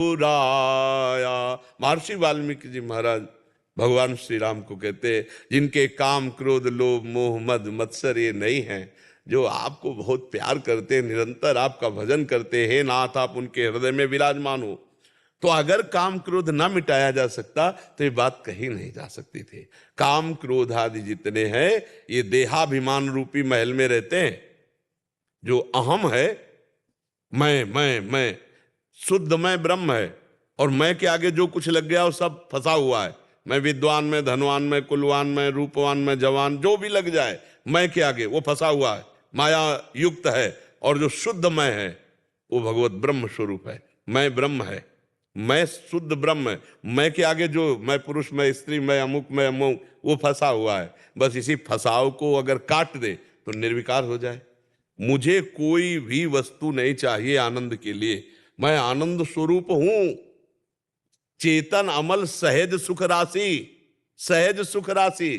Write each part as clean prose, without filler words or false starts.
पुराया। महर्षि वाल्मीकि जी महाराज भगवान श्री राम को कहते हैं, जिनके काम क्रोध लोभ मोह मद मत्सर ये नहीं है, जो आपको बहुत प्यार करते हैं, निरंतर आपका भजन करते हैं, हे नाथ आप उनके हृदय में विराजमान हो। तो अगर काम क्रोध ना मिटाया जा सकता तो ये बात कही नहीं जा सकती थी। काम क्रोध आदि जितने हैं ये देहाभिमान रूपी महल में रहते हैं। जो अहम है, मैं शुद्ध मैं ब्रह्म है, और मैं के आगे जो कुछ लग गया वो सब फंसा हुआ है। मैं विद्वान में, धनवान में, कुलवान में, रूपवान में, जवान, जो भी लग जाए मैं के आगे वो फंसा हुआ है, माया युक्त है। और जो शुद्ध मैं है वो भगवत ब्रह्म स्वरूप है। मैं ब्रह्म है, मैं शुद्ध ब्रह्म है। मैं के आगे जो मैं पुरुष, मैं स्त्री, मैं अमुक, मैं अमुक, वो फंसा हुआ है। बस इसी फंसाव को अगर काट दे तो निर्विकार हो जाए। मुझे कोई भी वस्तु नहीं चाहिए आनंद के लिए, मैं आनंद स्वरूप हूं। चेतन अमल सहज सुख राशि, सहज सुख राशि।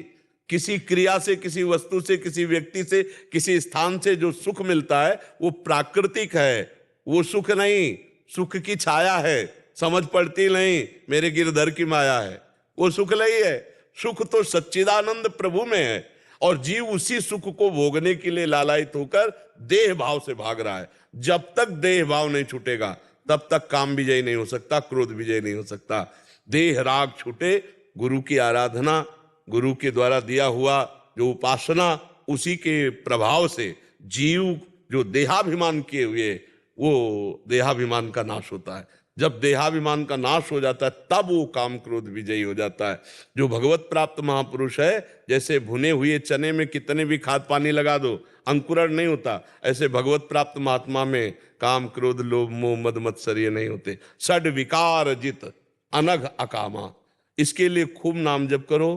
किसी क्रिया से, किसी वस्तु से, किसी व्यक्ति से, किसी स्थान से जो सुख मिलता है वो प्राकृतिक है, वो सुख नहीं, सुख की छाया है। समझ पड़ती नहीं, मेरे गिरधर की माया है, वो सुख नहीं है। सुख तो सच्चिदानंद प्रभु में है, और जीव उसी सुख को भोगने के लिए लालायित होकर देह भाव से भाग रहा है। जब तक देह भाव नहीं छूटेगा तब तक काम विजय नहीं हो सकता, क्रोध विजय नहीं हो सकता। देह राग छूटे, गुरु की आराधना, गुरु के द्वारा दिया हुआ जो उपासना, उसी के प्रभाव से जीव जो देहाभिमान किए हुए, वो देहाभिमान का नाश होता है। जब देहाभिमान का नाश हो जाता है तब वो काम क्रोध विजयी हो जाता है। जो भगवत प्राप्त महापुरुष है, जैसे भुने हुए चने में कितने भी खाद पानी लगा दो अंकुरण नहीं होता, ऐसे भगवत प्राप्त महात्मा में काम क्रोध लोभ मोह मद मत्सर ये नहीं होते। षड विकार जित अनघ अकामा। इसके लिए खूब नाम जप करो,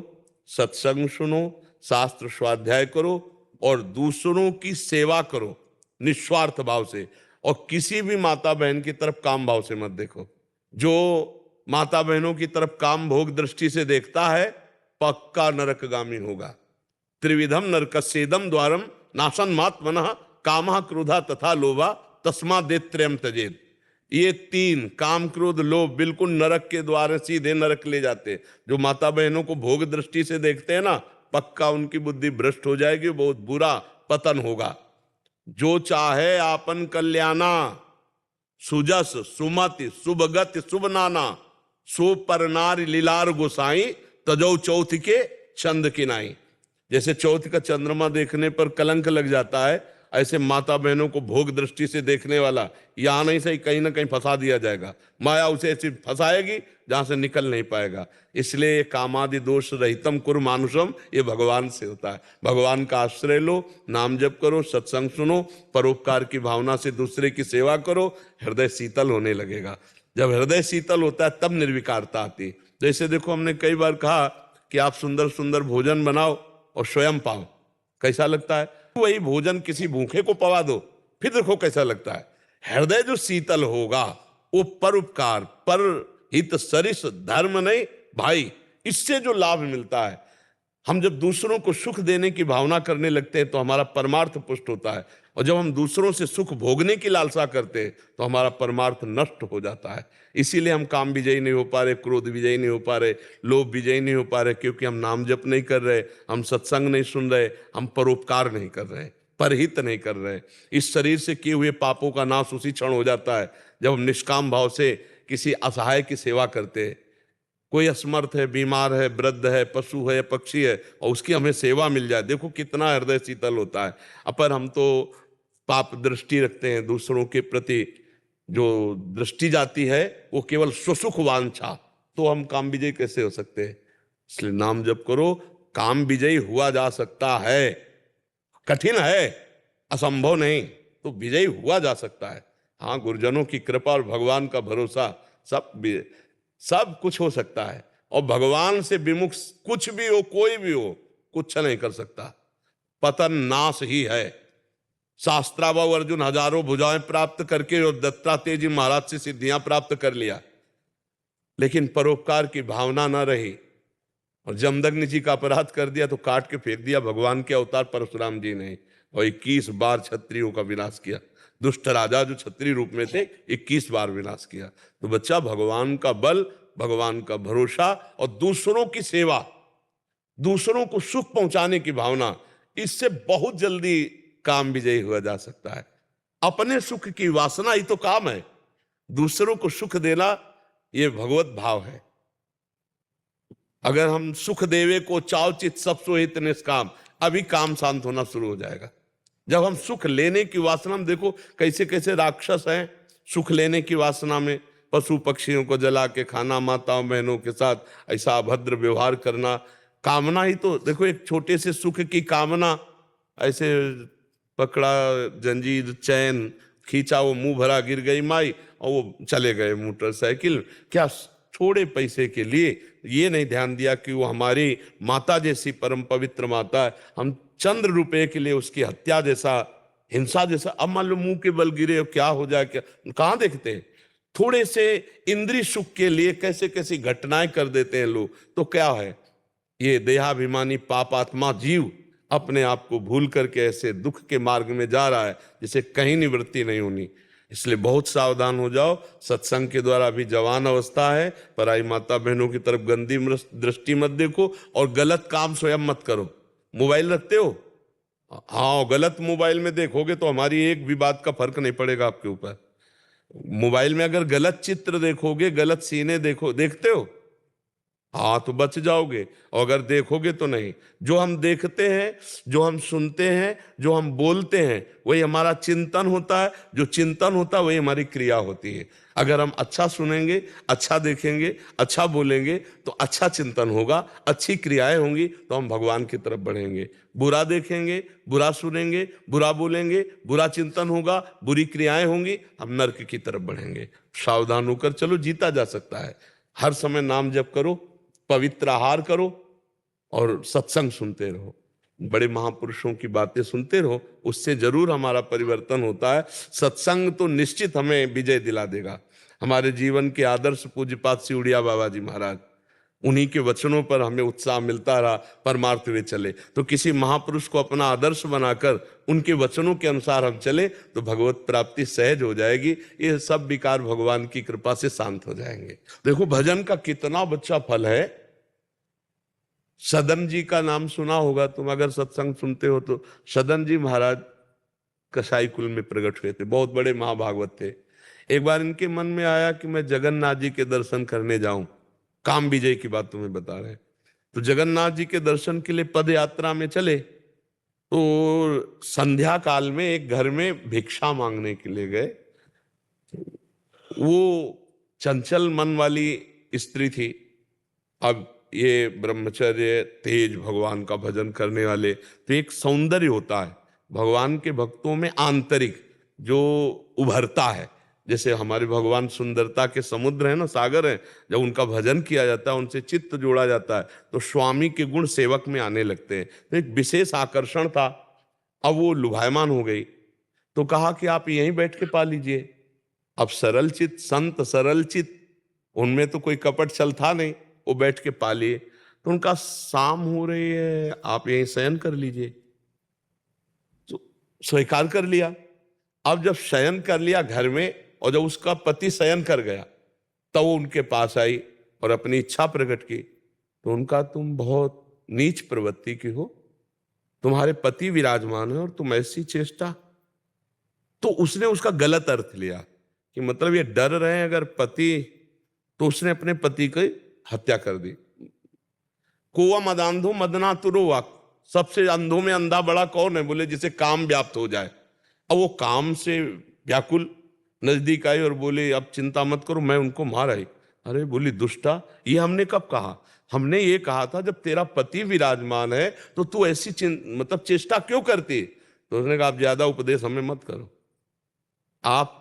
सत्संग सुनो, शास्त्र स्वाध्याय करो, और दूसरों की सेवा करो निस्वार्थ भाव से। और किसी भी माता बहन की तरफ काम भाव से मत देखो। जो माता बहनों की तरफ काम भोग दृष्टि से देखता है पक्का नरकगामी होगा। त्रिविधम नरकस्येदम द्वारम नाशन मात्मनः कामः क्रोधा तथा लोभा तस्मादेत्रयम् त्यजेत्। ये तीन काम क्रोध लोभ बिल्कुल नरक के द्वार सीधे नरक ले जाते। जो माता बहनों को भोग दृष्टि से देखते हैं ना, पक्का उनकी बुद्धि भ्रष्ट हो जाएगी, बहुत बुरा पतन होगा। जो चाहे आपन कल्याणा, सुजस सुमति शुभगति शुभ नाना, सो पर नारी लीलार गोसाई, तजौ चौथ के चंद की नाई। जैसे चौथ का चंद्रमा देखने पर कलंक लग जाता है, ऐसे माता बहनों को भोग दृष्टि से देखने वाला यहां नहीं सही कहीं ना कहीं फंसा दिया जाएगा। माया उसे ऐसी फंसाएगी जहां से निकल नहीं पाएगा। इसलिए कामादि दोष रहितम कुरु मानुषम, ये भगवान से होता है। भगवान का आश्रय लो, नाम जप करो, सत्संग सुनो, परोपकार की भावना से दूसरे की सेवा करो, हृदय शीतल होने लगेगा। जब हृदय शीतल होता है तब निर्विकारता आती। जैसे देखो, हमने कई बार कहा कि आप सुंदर सुंदर भोजन बनाओ और स्वयं पाओ, कैसा लगता है? वही भोजन किसी भूखे को पवा दो, फिर देखो कैसा लगता है। हृदय जो शीतल होगा वो परोपकार, पर हित सरिस धर्म नहीं भाई, इससे जो लाभ मिलता है। हम जब दूसरों को सुख देने की भावना करने लगते हैं तो हमारा परमार्थ पुष्ट होता है, और जब हम दूसरों से सुख भोगने की लालसा करते हैं तो हमारा परमार्थ नष्ट हो जाता है। इसीलिए हम काम विजयी नहीं हो पा रहे, क्रोध विजयी नहीं हो पा रहे, लोभ विजयी नहीं हो पा रहे, क्योंकि हम नाम जप नहीं कर रहे, हम सत्संग नहीं सुन रहे, हम परोपकार नहीं कर रहे, परहित नहीं कर रहे। इस शरीर से किए हुए पापों का नाश उसी क्षण हो जाता है जब हम निष्काम भाव से किसी असहाय की सेवा करते हैं। कोई असमर्थ है, बीमार है, वृद्ध है, पशु है, पक्षी है, और उसकी हमें सेवा मिल जाए, देखो कितना हृदय शीतल होता है। अपर हम तो पाप दृष्टि रखते हैं, दूसरों के प्रति जो दृष्टि जाती है वो केवल स्वसुख वांछा, तो हम काम विजयी कैसे हो सकते हैं? इसलिए नाम जप करो, काम विजयी हुआ जा सकता है। कठिन है, असंभव नहीं, तो विजयी हुआ जा सकता है। हाँ, गुरुजनों की कृपा और भगवान का भरोसा, सब कुछ हो सकता है। और भगवान से विमुख कुछ भी हो, कोई भी हो, कुछ नहीं कर सकता। पतन नाश ही है। शास्त्राभाव अर्जुन हजारों भुजाएं प्राप्त करके और दत्तात्रेय जी महाराज से सिद्धियां प्राप्त कर लिया, लेकिन परोपकार की भावना ना रही और जमदग्नि जी का अपराध कर दिया तो काट के फेंक दिया भगवान के अवतार परशुराम जी ने, और 21 बार क्षत्रियों का विनाश किया। दुष्ट राजा जो क्षत्रिय रूप में थे 21 बार विनाश किया। तो बच्चा, भगवान का बल, भगवान का भरोसा और दूसरों की सेवा, दूसरों को सुख पहुंचाने की भावना, इससे बहुत जल्दी काम विजयी हुआ जा सकता है। अपने सुख की वासना ही तो काम है, दूसरों को सुख देना ये भगवत भाव है। अगर हम सुख देवे को चाव चित सब सोहित निष्काम, अभी काम शांत होना शुरू हो जाएगा। जब हम सुख लेने की वासना में, देखो कैसे कैसे राक्षस हैं सुख लेने की वासना में, पशु पक्षियों को जला के खाना, माताओं बहनों के साथ ऐसा अभद्र व्यवहार करना, कामना ही तो देखो, एक छोटे से सुख की कामना, ऐसे पकड़ा जंजीर चैन खींचा, वो मुंह भरा गिर गई माई और वो चले गए मोटरसाइकिल, क्या थोड़े पैसे के लिए। ये नहीं ध्यान दिया कि वो हमारी माता जैसी परम पवित्र माता है, हम चंद्र रुपए के लिए उसकी हत्या जैसा, हिंसा जैसा, अब मान लो मुंह के बल गिरे क्या हो जाए, क्या कहाँ देखते हैं। थोड़े से इंद्रिय सुख के लिए कैसे कैसी घटनाएं कर देते हैं लोग। तो क्या है, ये देहाभिमानी पापात्मा जीव अपने आप को भूल करके ऐसे दुख के मार्ग में जा रहा है जिसे कहीं निवृत्ति नहीं होनी। इसलिए बहुत सावधान हो जाओ। सत्संग के द्वारा अभी जवान अवस्था है, पराई माता बहनों की तरफ गंदी दृष्टि मत देखो और गलत काम स्वयं मत करो। मोबाइल रखते हो, हाँ, गलत मोबाइल में देखोगे तो हमारी एक भी बात का फर्क नहीं पड़ेगा आपके ऊपर। मोबाइल में अगर गलत चित्र देखोगे, गलत सीने देखते हो, हाँ, तो बच जाओगे। और अगर देखोगे तो नहीं। जो हम देखते हैं, जो हम सुनते हैं, जो हम बोलते हैं, वही हमारा चिंतन होता है। जो चिंतन होता है वही हमारी क्रिया होती है। अगर हम अच्छा सुनेंगे, अच्छा देखेंगे, अच्छा बोलेंगे तो अच्छा चिंतन होगा, अच्छी क्रियाएं होंगी तो हम भगवान की तरफ बढ़ेंगे। बुरा देखेंगे, बुरा सुनेंगे, बुरा बोलेंगे, बुरा चिंतन होगा, बुरी क्रियाएं होंगी, हम नरक की तरफ बढ़ेंगे। सावधान होकर चलो, जीता जा सकता है। हर समय नाम जप करो, पवित्र आहार करो और सत्संग सुनते रहो, बड़े महापुरुषों की बातें सुनते रहो, उससे जरूर हमारा परिवर्तन होता है। सत्संग तो निश्चित हमें विजय दिला देगा। हमारे जीवन के आदर्श पूज्यपाद सिउड़िया बाबा जी महाराज, उन्हीं के वचनों पर हमें उत्साह मिलता रहा, परमार्थ वे चले। तो किसी महापुरुष को अपना आदर्श बनाकर उनके वचनों के अनुसार हम चले तो भगवत प्राप्ति सहज हो जाएगी। ये सब विकार भगवान की कृपा से शांत हो जाएंगे। देखो भजन का कितना बच्चा फल है। सदन जी का नाम सुना होगा तुम, अगर सत्संग सुनते हो तो। सदन जी महाराज कसाई कुल में प्रकट हुए थे, बहुत बड़े महाभागवत थे। एक बार इनके मन में आया कि मैं जगन्नाथ जी के दर्शन करने जाऊं। काम विजय की बात तुम्हें बता रहे हैं। तो जगन्नाथ जी के दर्शन के लिए पद यात्रा में चले तो संध्या काल में एक घर में भिक्षा मांगने के लिए गए। वो चंचल मन वाली स्त्री थी। अब ये ब्रह्मचर्य तेज भगवान का भजन करने वाले, तो एक सौंदर्य होता है भगवान के भक्तों में आंतरिक जो उभरता है। जैसे हमारे भगवान सुंदरता के समुद्र है ना, सागर है। जब उनका भजन किया जाता है, उनसे चित्त जोड़ा जाता है तो स्वामी के गुण सेवक में आने लगते हैं। तो एक विशेष आकर्षण था। अब वो लुभायमान हो गई तो कहा कि आप यहीं बैठ के पा लीजिए। अब सरल चित संत, सरल चित, उनमें तो कोई कपट चल था नहीं, वो बैठ के पा लिए। तो उनका शाम हो रही है, आप यहीं शयन कर लीजिए। तो स्वीकार कर लिया। अब जब शयन कर लिया घर में और जब उसका पति शयन कर गया तब वो उनके पास आई और अपनी इच्छा प्रकट की। तो उनका, तुम बहुत नीच प्रवृत्ति की हो, तुम्हारे पति विराजमान है और तुम ऐसी चेष्टा। तो उसने उसका गलत अर्थ लिया कि मतलब ये डर रहे हैं अगर पति, तो उसने अपने पति की हत्या कर दी। कोवा मदांधो मदना तुरो वाक, सबसे अंधों में अंधा बड़ा कौन है? बोले जिसे काम व्याप्त हो जाए। अब वो काम से व्याकुल नजदीक आई और बोले अब चिंता मत करो, मैं उनको मार आई। अरे बोली दुष्टा, ये हमने कब कहा? हमने ये कहा था जब तेरा पति विराजमान है तो तू ऐसी मतलब चेष्टा क्यों करती? तो उसने कहा आप ज्यादा उपदेश हमें मत करो, आप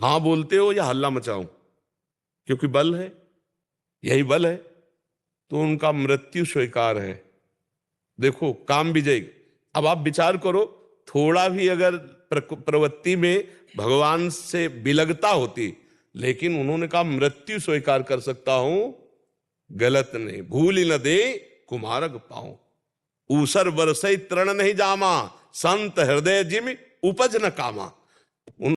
हाँ बोलते हो या हल्ला मचाऊं, क्योंकि बल है, यही बल है। तो उनका मृत्यु स्वीकार है। देखो काम विजय। अब आप विचार करो, थोड़ा भी अगर प्रवृत्ति में भगवान से विलगता होती, लेकिन उन्होंने कहा मृत्यु स्वीकार कर सकता हूं, गलत नहीं। भूल ही न दे कुमारक पाऊं, ऊसर बरसई तृण नहीं जामा, संत हृदय जिम उपज न कामा। उन